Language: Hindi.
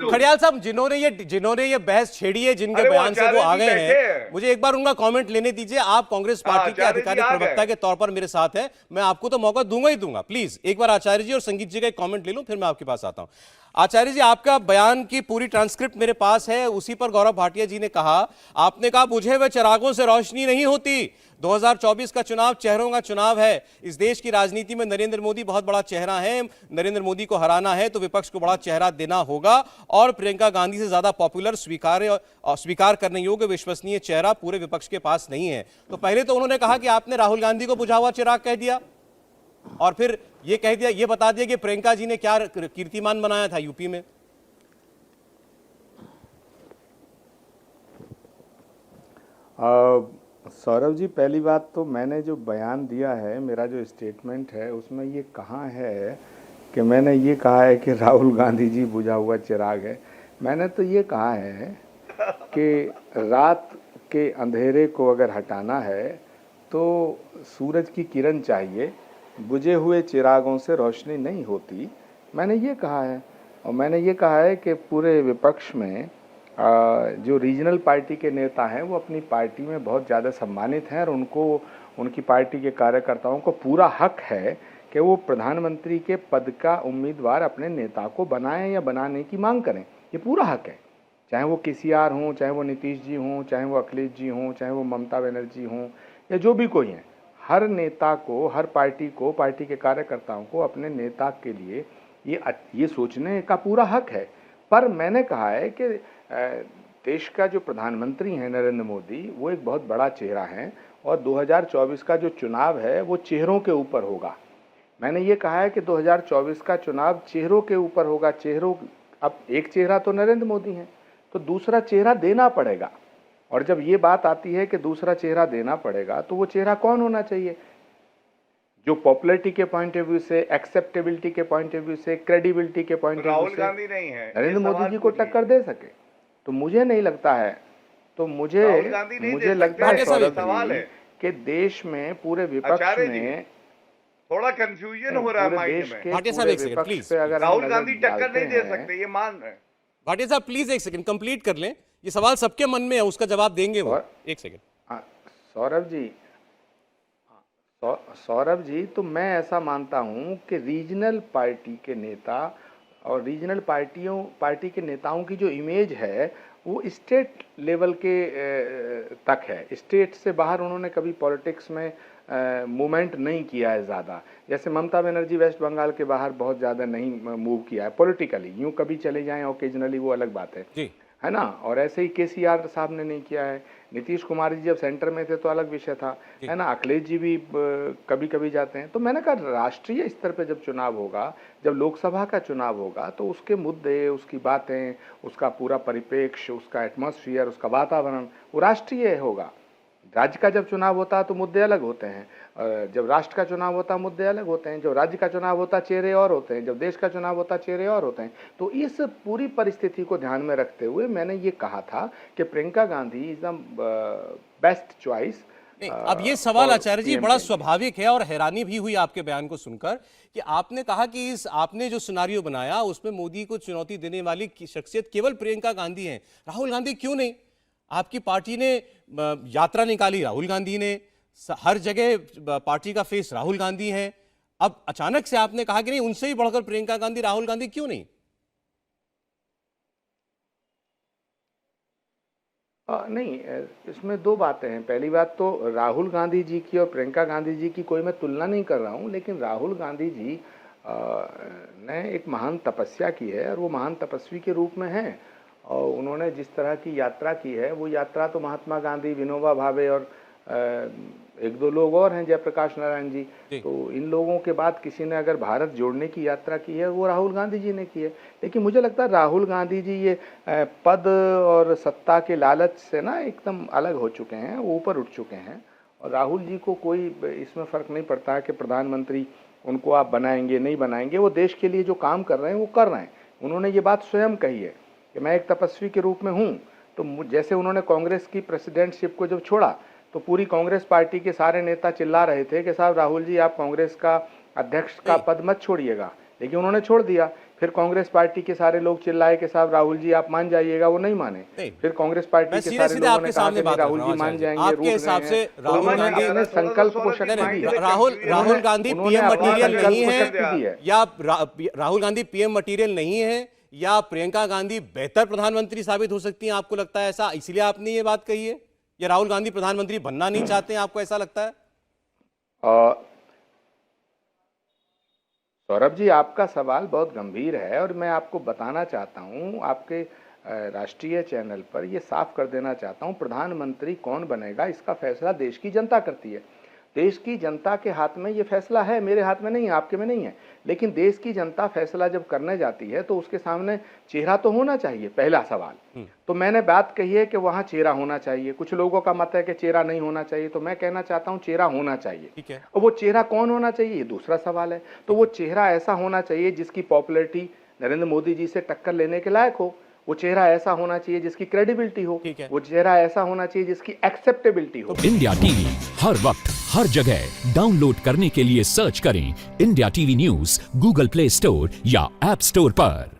खड़ियाल साहब, जिन्होंने ये बहस छेड़ी है, जिनके बयान से वो आ गए हैं, मुझे एक बार उनका कमेंट लेने दीजिए। आप कांग्रेस पार्टी के आधिकारिक प्रवक्ता के तौर पर मेरे साथ हैं, मैं आपको तो मौका दूंगा ही दूंगा। प्लीज एक बार आचार्य जी और संगीत जी का एक कमेंट ले लूं, फिर मैं आपके पास आता हूं। आचार्य जी, आपका बयान की पूरी ट्रांसक्रिप्ट मेरे पास है। उसी पर गौरव भाटिया जी ने कहा, आपने कहा बुझे हुए चिरागों से रोशनी नहीं होती। 2024 का चुनाव चेहरों का चुनाव है। इस देश की राजनीति में नरेंद्र मोदी बहुत बड़ा चेहरा है। नरेंद्र मोदी को हराना है तो विपक्ष को बड़ा चेहरा देना होगा, और प्रियंका गांधी से ज्यादा पॉपुलर, स्वीकार करने योग्य, विश्वसनीय चेहरा पूरे विपक्ष के पास नहीं है। तो पहले तो उन्होंने कहा कि आपने राहुल गांधी को बुझा हुआ चिराग कह दिया, और फिर ये कह दिया, ये बता दिया कि प्रियंका जी ने क्या कीर्तिमान बनाया था यूपी में। सौरभ जी, पहली बात तो मैंने जो बयान दिया है, मेरा जो स्टेटमेंट है, उसमें ये कहाँ है कि मैंने ये कहा है कि राहुल गांधी जी बुझा हुआ चिराग है। मैंने तो ये कहा है कि रात के अंधेरे को अगर हटाना है तो सूरज की किरण चाहिए, बुझे हुए चिरागों से रोशनी नहीं होती। मैंने ये कहा है, और मैंने ये कहा है कि पूरे विपक्ष में जो रीजनल पार्टी के नेता हैं वो अपनी पार्टी में बहुत ज़्यादा सम्मानित हैं, और उनको, उनकी पार्टी के कार्यकर्ताओं को पूरा हक है कि वो प्रधानमंत्री के पद का उम्मीदवार अपने नेता को बनाएं या बनाने की मांग करें। ये पूरा हक है, चाहे वो केसीआर हों, चाहे वो नीतीश जी हों, चाहे वो अखिलेश जी हों, चाहे वो ममता बनर्जी हों, या जो भी कोई हैं। हर नेता को, हर पार्टी को, पार्टी के कार्यकर्ताओं को अपने नेता के लिए ये सोचने का पूरा हक है। पर मैंने कहा है कि देश का जो प्रधानमंत्री हैं नरेंद्र मोदी, वो एक बहुत बड़ा चेहरा है, और 2024 का जो चुनाव है वो चेहरों के ऊपर होगा। मैंने ये कहा है कि 2024 का चुनाव चेहरों के ऊपर होगा। चेहरों, अब एक चेहरा तो नरेंद्र मोदी है, तो दूसरा चेहरा देना पड़ेगा। और जब ये बात आती है कि दूसरा चेहरा देना पड़ेगा, तो वो चेहरा कौन होना चाहिए जो पॉपुलैरिटी के पॉइंट ऑफ व्यू से, एक्सेप्टेबिलिटी के पॉइंट ऑफ व्यू से, क्रेडिबिलिटी के पॉइंट ऑफ व्यू राहुल से गांधी नहीं है, नरेंद्र मोदी जी को टक्कर दे सके। तो मुझे नहीं लगता है, तो मुझे लगता है सौरभ जी कि देश में पूरे विपक्ष में थोड़ा कंफ्यूजन हो रहा है माइंड में। भाटिया साहब एक सेकंड प्लीज, अगर राहुल गांधी टक्कर नहीं दे सकते, ये मान रहे हैं। भाटिया साहब प्लीज एक सेकंड कंप्लीट कर लें, ये सवाल सबके मन में है, उसका जवाब देंगे वो। एक सेकंड सौरभ जी, तो मैं ऐसा मानता हूं कि रीजनल पार्टी के नेता और रीजनल पार्टी के नेताओं की जो इमेज है वो स्टेट लेवल के तक है। स्टेट से बाहर उन्होंने कभी पॉलिटिक्स में मूवमेंट नहीं किया है ज़्यादा। जैसे ममता बनर्जी वेस्ट बंगाल के बाहर बहुत ज़्यादा नहीं मूव किया है पॉलिटिकली। यूँ कभी चले जाएं ओकेजनली, वो अलग बात है ना। और ऐसे ही केसीआर साहब ने नहीं किया है। नीतीश कुमार जी जब सेंटर में थे तो अलग विषय था, है ना। अखिलेश जी भी कभी कभी जाते हैं। तो मैंने कहा राष्ट्रीय स्तर पे जब चुनाव होगा, जब लोकसभा का चुनाव होगा, तो उसके मुद्दे, उसकी बातें, उसका पूरा परिप्रेक्ष्य, उसका एटमॉस्फेयर, उसका वातावरण वो राष्ट्रीय होगा। राज्य का जब चुनाव होता है तो मुद्दे अलग होते हैं, जब राष्ट्र का चुनाव होता है मुद्दे अलग होते हैं, जब राज्य का चुनाव होता है चेहरे और होते हैं, जब देश का चुनाव होता है चेहरे और होते हैं। तो इस पूरी परिस्थिति को ध्यान में रखते हुए मैंने ये कहा था कि Priyanka Gandhi is the best choice. अब ये सवाल आचार्य जी बड़ा स्वाभाविक है, और हैरानी भी हुई आपके बयान को सुनकर कि आपने कहा कि आपने जो सिनारियो बनाया उसमें मोदी को चुनौती देने वाली शख्सियत केवल प्रियंका गांधी है, राहुल गांधी क्यों नहीं? आपकी पार्टी ने यात्रा निकाली, राहुल गांधी ने, हर जगह पार्टी का फेस राहुल गांधी है। अब अचानक से आपने कहा कि नहीं, उनसे ही बढ़कर प्रियंका गांधी, राहुल गांधी क्यों नहीं? नहीं, इसमें दो बातें हैं। पहली बात तो राहुल गांधी जी की और प्रियंका गांधी जी की कोई मैं तुलना नहीं कर रहा हूं, लेकिन राहुल गांधी जी ने एक महान तपस्या की है, और वो महान तपस्वी के रूप में हैं। और उन्होंने जिस तरह की यात्रा की है, वो यात्रा तो महात्मा गांधी, विनोबा भावे और एक दो लोग और हैं, जयप्रकाश नारायण जी, तो इन लोगों के बाद किसी ने अगर भारत जोड़ने की यात्रा की है वो राहुल गांधी जी ने की है। लेकिन मुझे लगता है राहुल गांधी जी ये पद और सत्ता के लालच से ना एकदम अलग हो चुके हैं, वो ऊपर उठ चुके हैं। और राहुल जी को कोई इसमें फ़र्क नहीं पड़ता है कि प्रधानमंत्री उनको आप बनाएंगे नहीं बनाएंगे, वो देश के लिए जो काम कर रहे हैं वो कर रहे हैं। उन्होंने ये बात स्वयं कही है कि मैं एक तपस्वी के रूप में हूँ। तो जैसे उन्होंने कांग्रेस की प्रेसिडेंटशिप को जब छोड़ा तो पूरी कांग्रेस पार्टी के सारे नेता चिल्ला रहे थे कि साहब राहुल जी आप कांग्रेस का अध्यक्ष का पद मत छोड़िएगा, लेकिन उन्होंने छोड़ दिया। फिर कांग्रेस पार्टी के सारे लोग चिल्लाए कि साहब राहुल जी आप मान जाइएगा, वो नहीं माने। नहीं। फिर कांग्रेस पार्टी मैं के सीधे सारे सीधे लोगों आपके ने कहा सामने कि बात राहुल कर जी रहा हूं। मान जाएंगे, आपके रूठ रहे हिसाब से हैं। राहुल उन्होंने गांधी अपने संकल्प को शक्ति नहीं, दी नहीं, है। राहुल गांधी उन्होंने पीएम अपने मटेरियल संकल्प नहीं को है, शक्ति दी है। या राहुल गांधी पीएम मटेरियल नहीं है, या प्रियंका गांधी बेहतर प्रधानमंत्री साबित हो सकती हैं, आपको लगता है ऐसा, इसलिए आपने ये बात कही है? या राहुल गांधी प्रधानमंत्री बनना नहीं चाहते हैं, आपको ऐसा लगता है? सौरभ जी, आपका सवाल बहुत गंभीर है और मैं आपको बताना चाहता हूं, आपके राष्ट्रीय चैनल पर ये साफ कर देना चाहता हूं, प्रधानमंत्री कौन बनेगा इसका फैसला देश की जनता करती है। देश की जनता के हाथ में ये फैसला है, मेरे हाथ में नहीं है, आपके में नहीं है। लेकिन देश की जनता फैसला जब करने जाती है तो उसके सामने चेहरा तो होना चाहिए, पहला सवाल। तो मैंने बात कही है कि वहाँ चेहरा होना चाहिए। कुछ लोगों का मत है कि चेहरा नहीं होना चाहिए, तो मैं कहना चाहता हूँ चेहरा होना चाहिए। ठीक है। और वो चेहरा कौन होना चाहिए, ये दूसरा सवाल है। तो वो चेहरा ऐसा होना चाहिए जिसकी पॉपुलैरिटी नरेंद्र मोदी जी से टक्कर लेने के लायक हो। वो चेहरा ऐसा होना चाहिए जिसकी क्रेडिबिलिटी हो। वो चेहरा ऐसा होना चाहिए जिसकी एक्सेप्टेबिलिटी हो। इंडिया टीवी हर वक्त हर जगह डाउनलोड करने के लिए सर्च करें India TV news Google play store या ऐप स्टोर पर।